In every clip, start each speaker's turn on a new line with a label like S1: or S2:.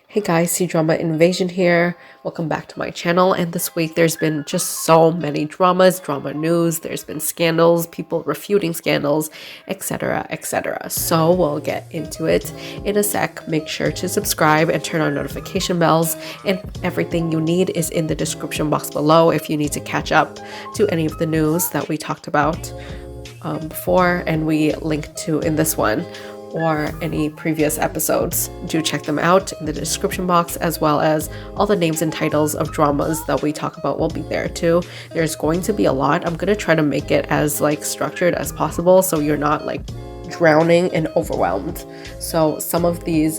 S1: Hey guys, C-Drama Invasion here. Welcome back to my channel. And this week there's been just so many dramas, drama news, there's been scandals, people refuting scandals, etc, etc. So we'll get into it in a sec. Make sure to subscribe and turn on notification bells, and everything you need is in the description box below if you need to catch up to any of the news that we talked about before and we linked to in this one, or any previous episodes. Do check them out in the description box, as well as all the names and titles of dramas that we talk about will be there too. There's going to be a lot. I'm gonna try to make it as structured as possible so you're not drowning and overwhelmed. So some of these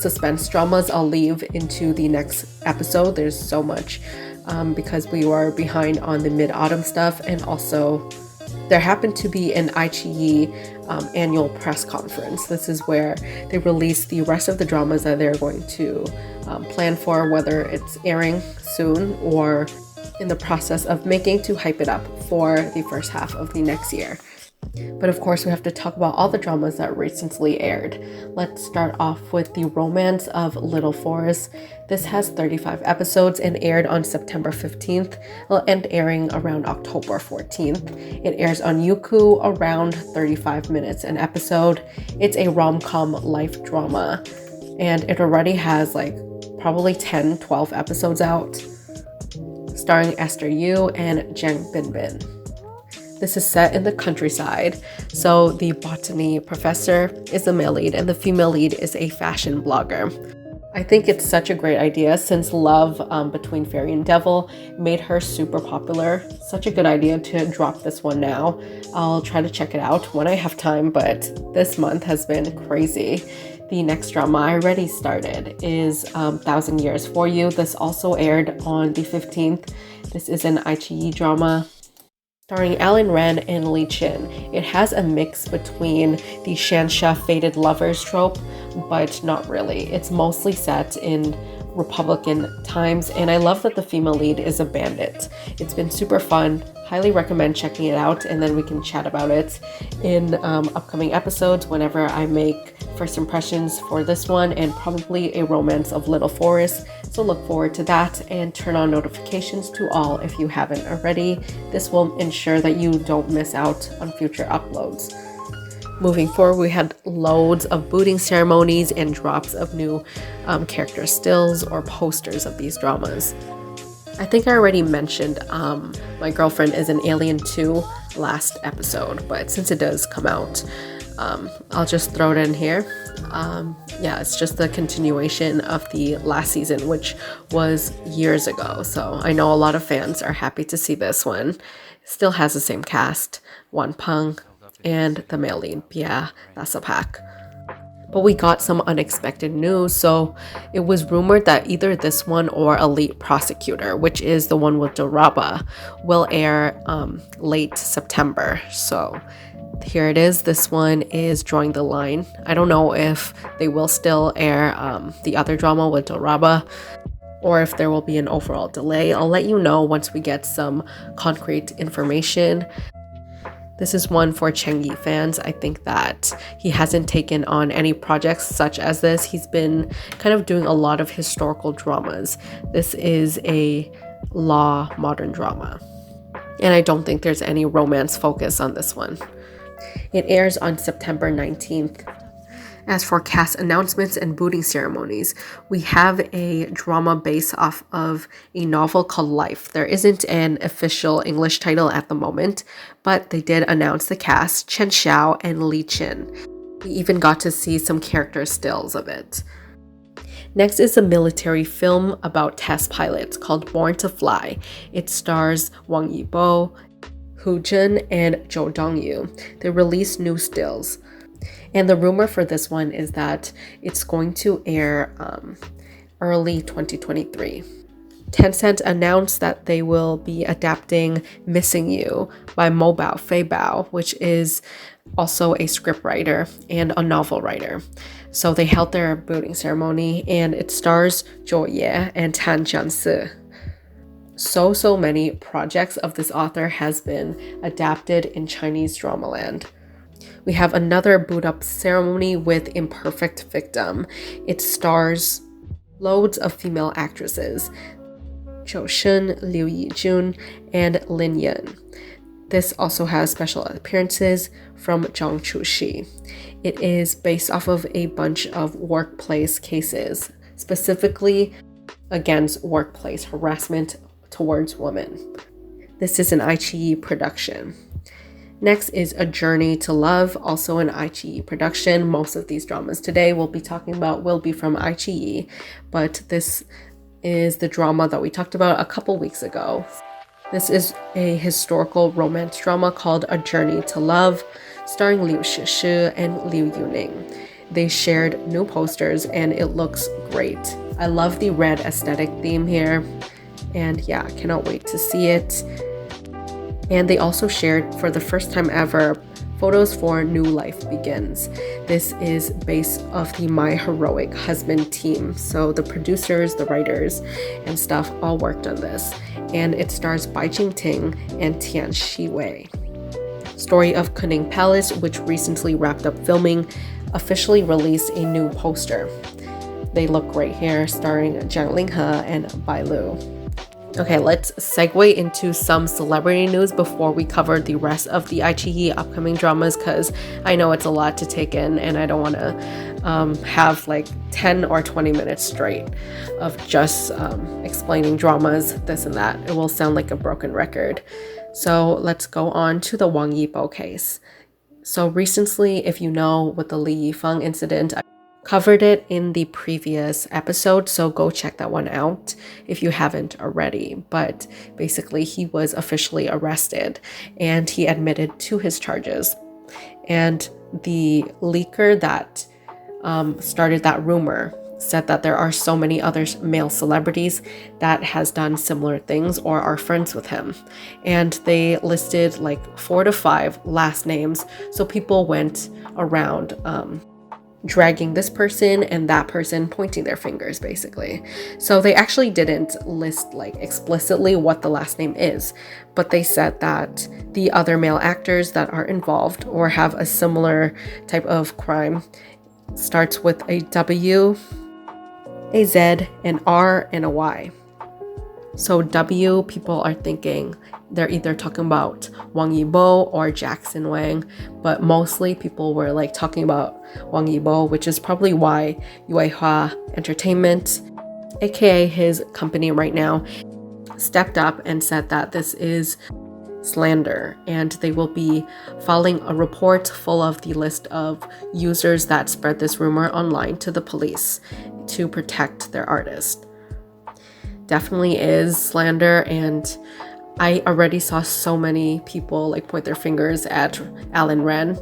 S1: suspense dramas I'll leave into the next episode. There's so much because we were behind on the mid-autumn stuff, and also there happened to be an IQIYI annual press conference. This is where they release the rest of the dramas that they're going to plan for, whether it's airing soon or in the process of making, to hype it up for the first half of the next year. But of course, we have to talk about all the dramas that recently aired. Let's start off with The Romance of Little Forest. This has 35 episodes and aired on September 15th. It'll end airing around October 14th. It airs on Youku around 35 minutes an episode. It's a rom-com life drama, and it already has probably 10-12 episodes out, starring Esther Yu and Zhang Binbin. This is set in the countryside, so the botany professor is the male lead and the female lead is a fashion blogger. I think it's such a great idea, since love between fairy and devil made her super popular. Such a good idea to drop this one now. I'll try to check it out when I have time, but this month has been crazy. The next drama I already started is 1,000 Years for You. This also aired on the 15th. This is an IQIYI drama starring Allen Ren and Yijun. It has a mix between the Shansha fated lovers trope, but not really. It's mostly set in Republican times, and I love that the female lead is a bandit. It's been super fun. Highly recommend checking it out, and then we can chat about it in upcoming episodes whenever I make first impressions for this one, and probably a Romance of Little Forest. So look forward to that, and turn on notifications to all if you haven't already. This will ensure that you don't miss out on future uploads. Moving forward, we had loads of booting ceremonies and drops of new character stills or posters of these dramas. I think I already mentioned My Girlfriend is an Alien 2 last episode, but since it does come out, I'll just throw it in here. Yeah, it's just the continuation of the last season, which was years ago. So I know a lot of fans are happy to see this one. It still has the same cast, Wan Peng, and the male lead. Yeah, that's a pack. But we got some unexpected news. So it was rumored that either this one or Elite Prosecutor, which is the one with Cdrama, will air late September. So here it is. This one is drawing the line. I don't know if they will still air the other drama with Cdrama, or if there will be an overall delay. I'll let you know once we get some concrete information. This is one for Cheng Yi fans. I think that he hasn't taken on any projects such as this. He's been kind of doing a lot of historical dramas. This is a law modern drama, and I don't think there's any romance focus on this one. It airs on September 19th. As for cast announcements and booting ceremonies, we have a drama based off of a novel called Life. There isn't an official English title at the moment, but they did announce the cast, Chen Xiao and Li Chen. We even got to see some character stills of it. Next is a military film about test pilots called BorntoFly. It stars Wang Yibo, Yijun, and Zhou Dongyu. They released new stills. And the rumor for this one is that it's going to air early 2023. Tencent announced that they will be adapting MissingYou by Mo Bao Fei Bao, which is also a scriptwriter and a novel writer. So they held their booting ceremony, and it stars Zhou Ye and Tan Jianci. So many projects of this author has been adapted in Chinese drama land. We have another boot up ceremony with Imperfect Victim. It stars loads of female actresses, Shuxin, Liu Yijun, and Lin Yan. This also has special appearances from Zhang Jiani. It is based off of a bunch of workplace cases, specifically against workplace harassment towards women. This is an IQIYI production. Next is A Journey to Love, also an IQIYI production. Most of these dramas today we'll be talking about will be from IQIYI, but this is the drama that we talked about a couple weeks ago. This is a historical romance drama called A Journey to Love, starring Liu Shishi and Liu Yuning. They shared new posters and it looks great. I love the red aesthetic theme here, and yeah, I cannot wait to see it. And they also shared, for the first time ever, photos for New Life Begins. This is based off the My Heroic Husband team. So the producers, the writers, and stuff all worked on this. And it stars Bai Jingting and Tian Shiwei. Story of Kuning Palace, which recently wrapped up filming, officially released a new poster. They look great here, starring Zhang Linghe and Bai Lu. Okay, let's segue into some celebrity news before we cover the rest of the IQIYI upcoming dramas, because I know it's a lot to take in and I don't want to have like 10 or 20 minutes straight of just explaining dramas, this and that. It will sound like a broken record. So let's go on to the Wang Yibo case. So recently, if you know, with the Li Yifeng incident, I covered it in the previous episode, so go check that one out if you haven't already. But basically, he was officially arrested and he admitted to his charges. And the leaker that started that rumor said that there are so many other male celebrities that has done similar things or are friends with him. And they listed like 4 to 5 last names. So people went around dragging this person and that person, pointing their fingers basically. So they actually didn't list like explicitly what the last name is, but they said that the other male actors that are involved or have a similar type of crime starts with a W, a Z, an R, and a Y. So W, people are thinking they're either talking about Wang Yibo or Jackson Wang, but mostly people were like talking about Wang Yibo, which is probably why Yuehua Entertainment, aka his company right now, stepped up and said that this is slander, and they will be filing a report full of the list of users that spread this rumor online to the police to protect their artist. Definitely is slander, and I already saw so many people like point their fingers at Allen Ren,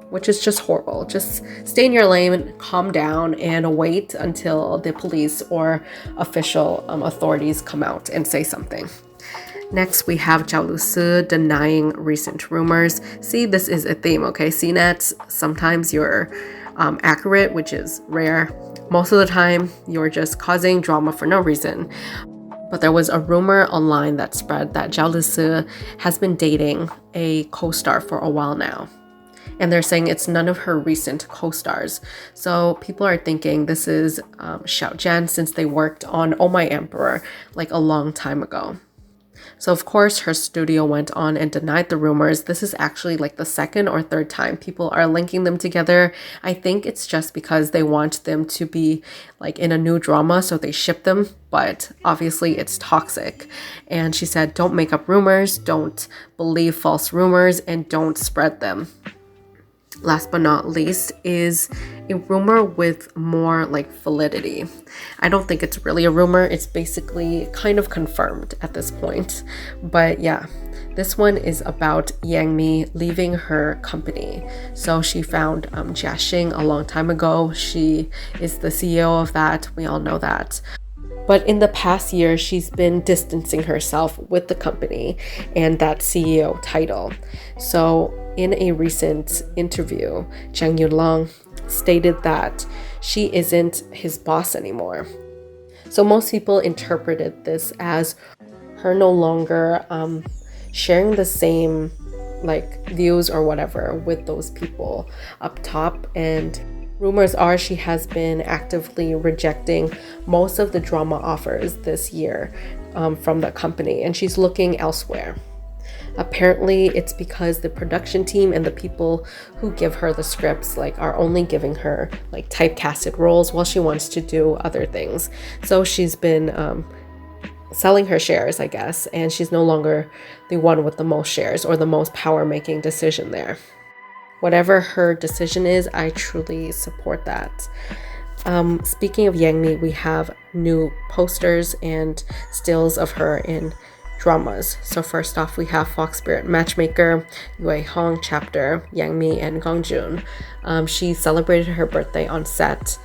S1: which is just horrible. Just stay in your lane, calm down, and wait until the police or official authorities come out and say something. Next, we have Zhao Lusi denying recent rumors. See, this is a theme, okay? C-Netz, sometimes you're accurate, which is rare. Most of the time, you're just causing drama for no reason. But there was a rumor online that spread that Zhao Lusi has been dating a co-star for a while now. And they're saying it's none of her recent co-stars. So people are thinking this is Xiao Jian, since they worked on Oh My Emperor like a long time ago. So of course her studio went on and denied the rumors. This is actually like the second or third time people are linking them together. I think it's just because they want them to be like in a new drama, so they ship them, but obviously it's toxic. And she said, don't make up rumors, don't believe false rumors, and don't spread them. Last but not least is a rumor with more like validity. I don't think it's really a rumor. It's basically kind of confirmed at this point. But yeah, this one is about Yang Mi leaving her company. So she found Jiaxing a long time ago. She is the CEO of that. We all know that. But in the past year, she's been distancing herself with the company and that CEO title. So in a recent interview, Cheng Yulong stated that she isn't his boss anymore. So most people interpreted this as her no longer sharing the same like views or whatever with those people up top, and Rumors are she has been actively rejecting most of the drama offers this year from the company, and she's looking elsewhere. Apparently, it's because the production team and the people who give her the scripts are only giving her typecasted roles while she wants to do other things. So she's been selling her shares, I guess, and she's no longer the one with the most shares or the most power-making decision there. Whatever her decision is, I truly support that. Speaking of Yang Mi, we have new posters and stills of her in dramas. So first off, we have Fox Spirit Matchmaker, Yue Hong chapter, Yang Mi and Gong Jun. She celebrated her birthday on set.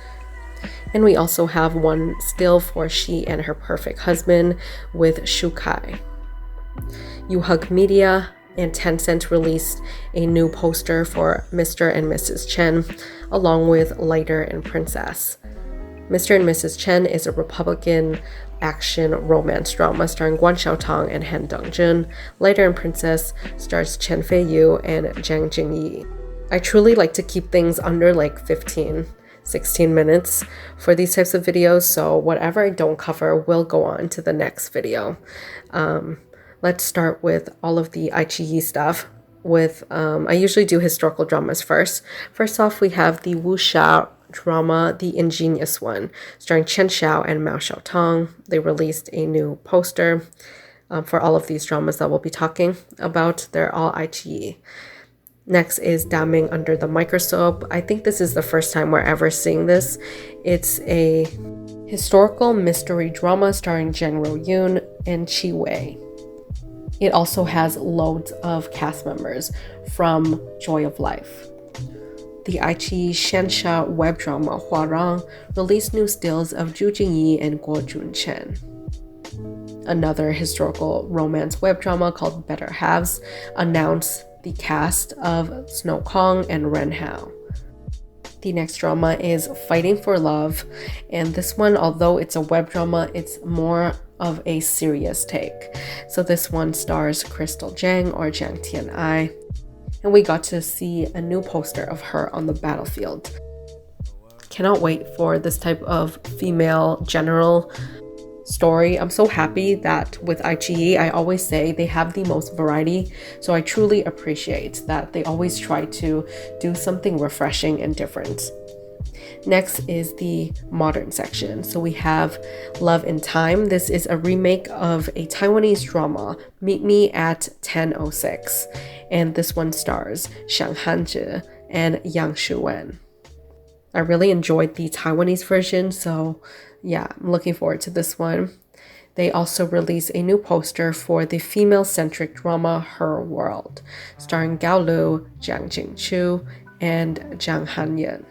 S1: And we also have one still for she and her perfect husband with Shu Kai. You Hug Media and Tencent released a new poster for Mr. and Mrs. Chen, along with Lighter and Princess. Mr. and Mrs. Chen is a Republican action romance drama starring Guan Xiaotang and Han Dongjun. Lighter and Princess stars Chen Feiyu and Zhang Jiani. I truly like to keep things under 16 minutes for these types of videos, so whatever I don't cover will go on to the next video. Let's start with all of the IQIYI stuff. I usually do historical dramas first. First off, we have the wuxia drama, The Ingenious One, starring Chen Xiao and Mao Xiaotong. They released a new poster for all of these dramas that we'll be talking about. They're all IQIYI. Next is Damning Under the Microscope. I think this is the first time we're ever seeing this. It's a historical mystery drama starring Zheng Royun and Qi Wei. It also has loads of cast members from Joy of Life. The IQIYI Xianxia web drama Huarang released new stills of Zhu Jingyi and Guo Junchen. Another historical romance web drama called Better Halves announced the cast of Snow Kong and Ren Hao. The next drama is Fighting for Love, and this one, although it's a web drama, it's more of a serious take. So this one stars Crystal Zhang or Jiang Tian'ai, and we got to see a new poster of her on the battlefield. Cannot wait for this type of female general story. I'm so happy that with IQIYI, I always say they have the most variety, so I truly appreciate that they always try to do something refreshing and different. Next is the modern section. So we have Love in Time. This is a remake of a Taiwanese drama, Meet Me at 10:06, and this one stars Xiang Hanzhi and Yang Shuwen. I really enjoyed the Taiwanese version, so yeah, I'm looking forward to this one. They also released a new poster for the female-centric drama Her World, starring Gao Lu, Jiang Jingchu, and Zhang Hanyan.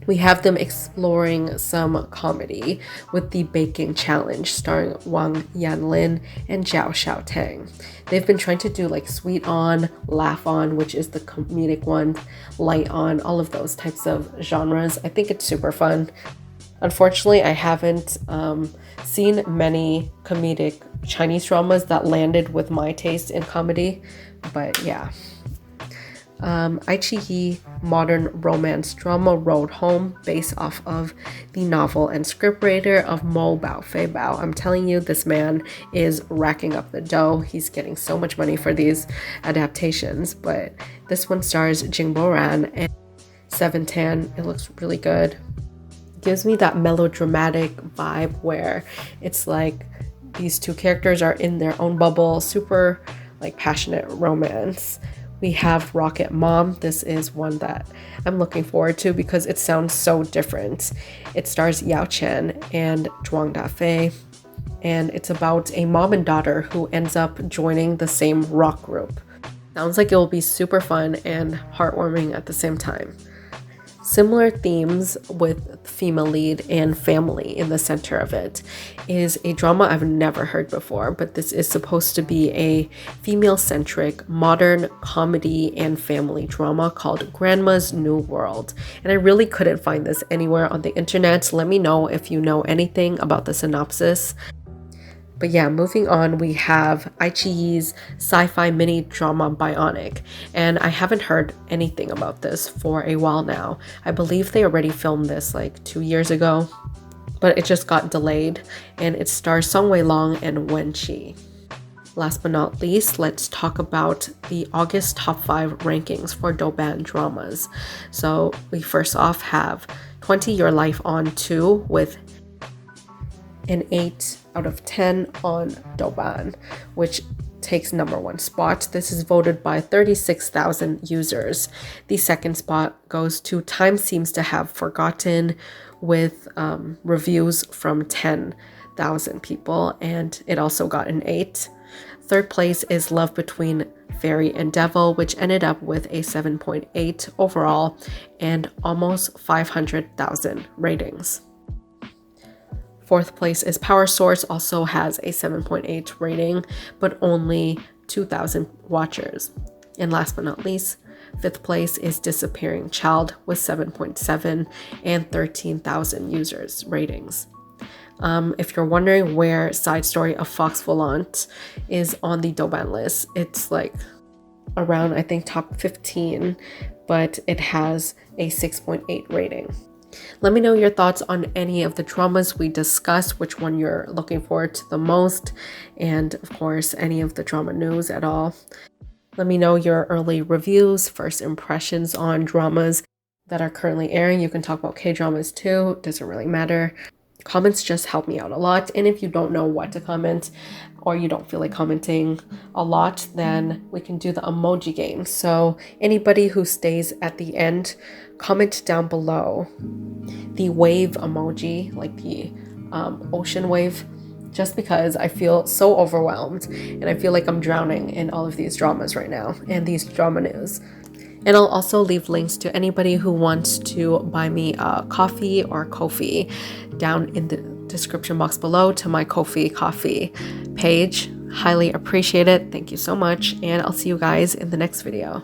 S1: We have them exploring some comedy with the baking challenge starring Wang Yanlin and Zhao Xiaotang. They've been trying to do sweet on, laugh on, which is the comedic one, light on, all of those types of genres. I think it's super fun. Unfortunately, I haven't seen many comedic Chinese dramas that landed with my taste in comedy, but yeah. IQIYI modern romance drama Road Home, based off of the novel and scriptwriter of Mo Bao Fei Bao. I'm telling you, this man is racking up the dough. He's getting so much money for these adaptations, but this one stars Jing Boran and Seven Tan. It looks really good. Gives me that melodramatic vibe where it's these two characters are in their own bubble, super passionate romance. We have Rocket Mom. This is one that I'm looking forward to because it sounds so different. It stars Yao Chen and Zhuang Dafei, and it's about a mom and daughter who ends up joining the same rock group. Sounds like it will be super fun and heartwarming at the same time. Similar themes with female lead and family in the center of it is a drama I've never heard before, but this is supposed to be a female-centric modern comedy and family drama called Grandma's New World. And I really couldn't find this anywhere on the internet. Let me know if you know anything about the synopsis. But yeah, moving on, we have IQIYI's sci-fi mini drama Bionic, and I haven't heard anything about this for a while now. I believe they already filmed this like 2 years ago, but it just got delayed, and it stars Song Wei Long and Wenqi. Last but not least, let's talk about the August top 5 rankings for Douban dramas. So we first off have 20 Your Life on 2 with an 8 out of 10 on Douban, which takes #1 spot. This is voted by 36,000 users. The second spot goes to Time Seems to Have Forgotten with reviews from 10,000 people, and it also got an 8. Third place is Love Between Fairy and Devil, which ended up with a 7.8 overall and almost 500,000 ratings. Fourth place is Power Source, also has a 7.8 rating, but only 2,000 watchers. And last but not least, fifth place is Disappearing Child with 7.7 and 13,000 users ratings. If you're wondering where Side Story of Fox Volant is on the Douban list, it's like around, I think, top 15, but it has a 6.8 rating. Let me know your thoughts on any of the dramas we discussed, which one you're looking forward to the most, and of course, any of the drama news at all. Let me know your early reviews, first impressions on dramas that are currently airing. You can talk about K-dramas too, doesn't really matter. Comments just help me out a lot, and if you don't know what to comment or you don't feel like commenting a lot, then we can do the emoji game. So anybody who stays at the end, comment down below the wave emoji, like the ocean wave, just because I feel so overwhelmed and I feel like I'm drowning in all of these dramas right now and these drama news. And I'll also leave links to anybody who wants to buy me a coffee or Ko-fi down in the description box below to my Ko-fi coffee page. Highly appreciate it. Thank you so much. And I'll see you guys in the next video.